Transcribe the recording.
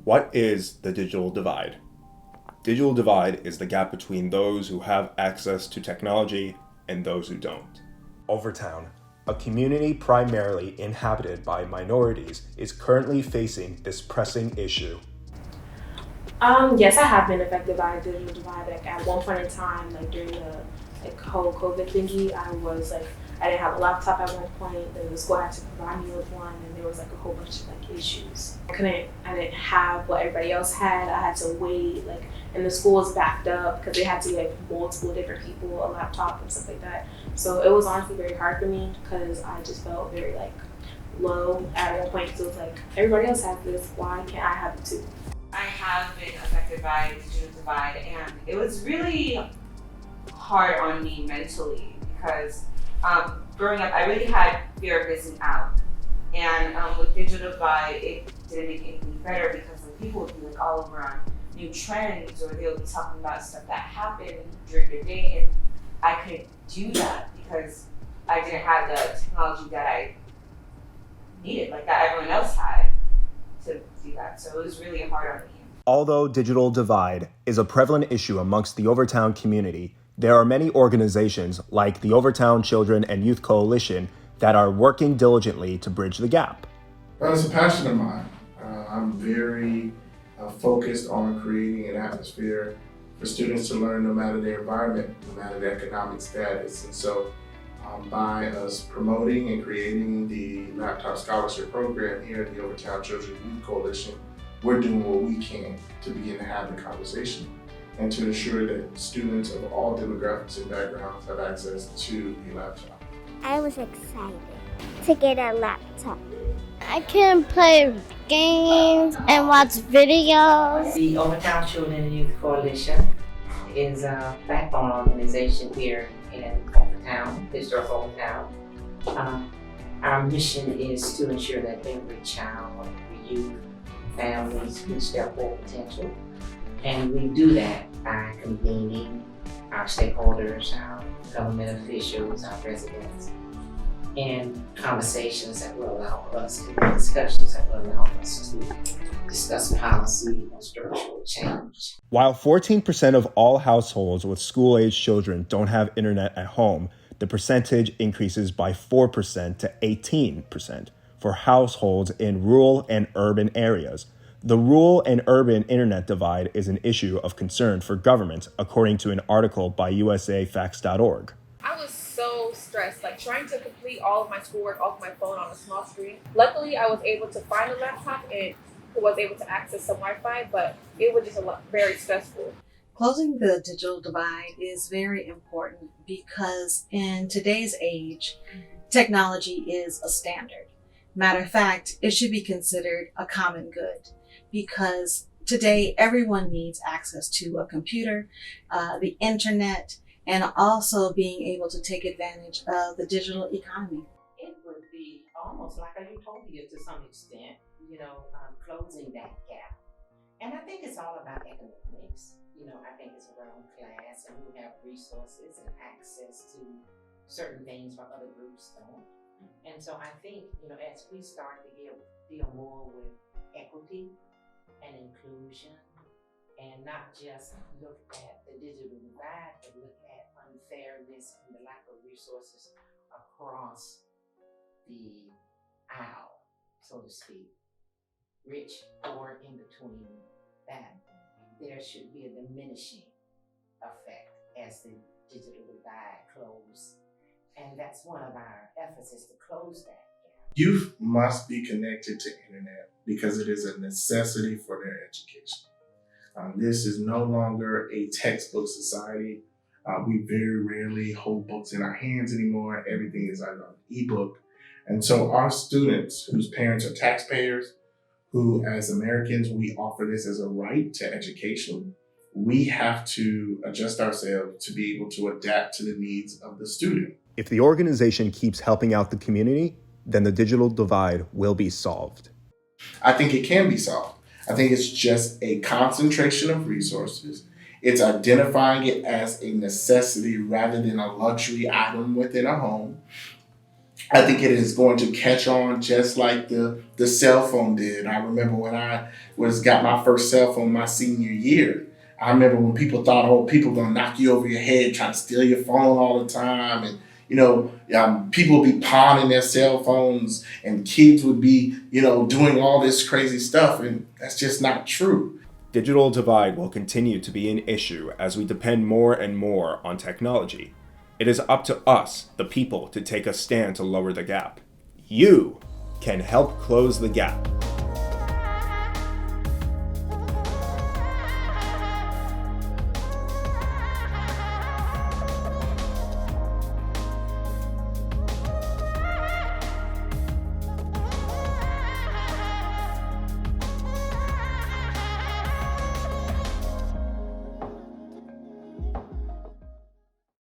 What is the digital divide? Digital divide is the gap between those who have access to technology and those who don't. Overtown, a community primarily inhabited by minorities, is currently facing this pressing issue. Yes, I have been affected by a digital divide. Like at one point in time, like during the whole COVID thingy, I didn't have a laptop at one point. Then the school had to provide me with one, and there was like a whole bunch of like issues. I didn't have what everybody else had. I had to wait and the school was backed up because they had to get multiple different people a laptop and stuff like that. So it was honestly very hard for me because I just felt very low at one point. So it was like everybody else has this, why can't I have it too? I have been affected by the digital divide, and it was really hard on me mentally because growing up, I really had fear of missing out. And with digital divide, it didn't make anything better because people would be all over on new trends, or they'll be talking about stuff that happened during the day, and I couldn't do that because I didn't have the technology that I needed, that everyone else had to do that. So it was really hard on me. Although digital divide is a prevalent issue amongst the Overtown community, there are many organizations like the Overtown Children and Youth Coalition that are working diligently to bridge the gap. It's a passion of mine. I'm very focused on creating an atmosphere for students to learn no matter their environment, no matter their economic status. And so by us promoting and creating the laptop scholarship program here at the Overtown Children and Youth Coalition, we're doing what we can to begin to have the conversation and to ensure that students of all demographics and backgrounds have access to a laptop. I was excited to get a laptop. I can play games and watch videos. The Overtown Children and Youth Coalition is a backbone organization here in Overtown, historic Overtown. Our mission is to ensure that every child, every youth, families reach their full potential. And we do that by convening our stakeholders, our government officials, our residents, and conversations that will allow us, discussions that will allow us to discuss policy and structural change. While 14% of all households with school-age children don't have internet at home, the percentage increases by 4% to 18% for households in rural and urban areas. The rural and urban internet divide is an issue of concern for government, according to an article by USAFacts.org. I was so stressed, trying to complete all of my schoolwork off my phone on a small screen. Luckily, I was able to find a laptop and was able to access some Wi-Fi, but it was just very stressful. Closing the digital divide is very important because in today's age, technology is a standard. Matter of fact, it should be considered a common good because today everyone needs access to a computer, the internet, and also being able to take advantage of the digital economy. It would be almost like a utopia to some extent, closing that gap. And I think it's all about economics. I think it's around class and who have resources and access to certain things while other groups don't. And so I think, as we start to deal more with equity and inclusion and not just look at the digital divide, but look at unfairness and the lack of resources across the aisle, so to speak, rich or in between, that there should be a diminishing effect as the digital divide closes. And that's one of our efforts, is to close that gap. Youth must be connected to internet because it is a necessity for their education. This is no longer a textbook society. We very rarely hold books in our hands anymore. Everything is either on ebook. And so our students, whose parents are taxpayers, who as Americans, we offer this as a right to education, we have to adjust ourselves to be able to adapt to the needs of the student. If the organization keeps helping out the community, then the digital divide will be solved. I think it can be solved. I think it's just a concentration of resources. It's identifying it as a necessity rather than a luxury item within a home. I think it is going to catch on just like the cell phone did. I remember when I got my first cell phone my senior year. I remember when people thought, oh, people gonna knock you over your head, trying to steal your phone all the time, and people would be pawning their cell phones, and kids would be, doing all this crazy stuff, and that's just not true. Digital divide will continue to be an issue as we depend more and more on technology. It is up to us, the people, to take a stand to lower the gap. You can help close the gap.